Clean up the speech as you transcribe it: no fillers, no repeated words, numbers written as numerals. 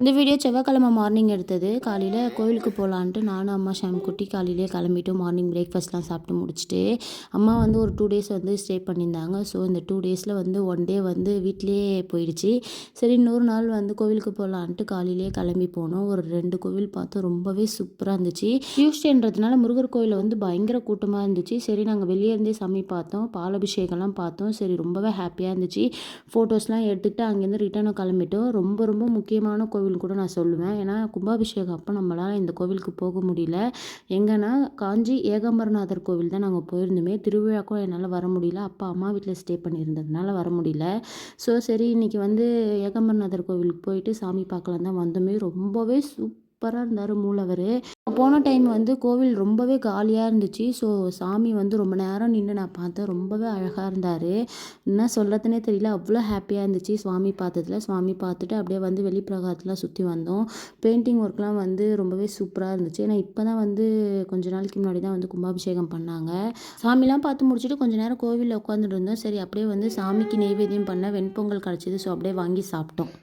இந்த வீடியோ செவ்வாய்க்கிழமை மார்னிங் எடுத்தது. காலையில் கோவிலுக்கு போகலான்ட்டு நானும் அம்மா ஷாம்குட்டி காலையிலேயே கிளம்பிட்டு மார்னிங் பிரேக்ஃபாஸ்ட்லாம் சாப்பிட்டு முடிச்சுட்டு, அம்மா வந்து ஒரு 2 டேஸ் வந்து ஸ்டே பண்ணியிருந்தாங்க. ஸோ இந்த 2 டேஸில் வந்து 1 டே வந்து வீட்டிலேயே போயிடுச்சு. சரி இன்னொரு நாள் வந்து கோவிலுக்கு போகலான்ட்டு காலையிலேயே கிளம்பி போனோம். ஒரு 2 கோவில் பார்த்தோம். ரொம்பவே சூப்பராக இருந்துச்சு. டியூஸ்டேன்றதுனால முருகர் கோயிலில் வந்து பயங்கர கூட்டமாக இருந்துச்சு. சரி நாங்கள் வெளியே இருந்தே சாமி பார்த்தோம். பாலாபிஷேகம்லாம் பார்த்தோம். சரி ரொம்பவே ஹாப்பியாக இருந்துச்சு. ஃபோட்டோஸ்லாம் எடுத்துக்கிட்டு அங்கேருந்து ரிட்டர்னும் கிளம்பிட்டோம். ரொம்ப ரொம்ப முக்கியமான கோவில் கூட நான் சொல்லுவேன். ஏன்னா கும்பாபிஷேகம் அப்போ நம்மளால் இந்த கோவிலுக்கு போக முடியல. எங்கன்னா காஞ்சி ஏகாம்பரநாதர் கோவில் தான் நாங்கள் போயிருந்தோமே. திருவிழாக்கும் என்னால் வர முடியல. அப்பா அம்மா வீட்டில் ஸ்டே பண்ணியிருந்ததுனால வர முடியல. ஸோ சரி இன்றைக்கி வந்து ஏகாம்பரநாதர் கோவிலுக்கு போயிட்டு சாமி பார்க்கலாம் தான் வந்தோமே. ரொம்பவே சூப்பராக இருந்தார் மூலவர். போன டைம் வந்து கோவில் ரொம்பவே காலியாக இருந்துச்சு. ஸோ சாமி வந்து ரொம்ப நேரம் நின்று நான் பார்த்தேன். ரொம்பவே அழகாக இருந்தார். என்ன சொல்கிறதுனே தெரியல. அவ்வளோ ஹாப்பியாக இருந்துச்சு சுவாமி பார்த்ததுல. சுவாமி பார்த்துட்டு அப்படியே வந்து வெளிப்பிரகாரத்தில் சுற்றி வந்தோம். பெயிண்டிங் ஒர்க்லாம் வந்து ரொம்பவே சூப்பராக இருந்துச்சு. ஏன்னா இப்போ தான் வந்து கொஞ்ச நாளைக்கு முன்னாடி தான் வந்து கும்பாபிஷேகம் பண்ணாங்க. சாமிலாம் பார்த்து முடிச்சுட்டு கொஞ்சம் நேரம் கோவிலில் உட்காந்துட்டு இருந்தோம். சரி அப்படியே வந்து சாமிக்கு நெய்வேத்தியம் பண்ண வெண்பொங்கல் கிடச்சிது. ஸோ அப்படியே வாங்கி சாப்பிட்டோம்.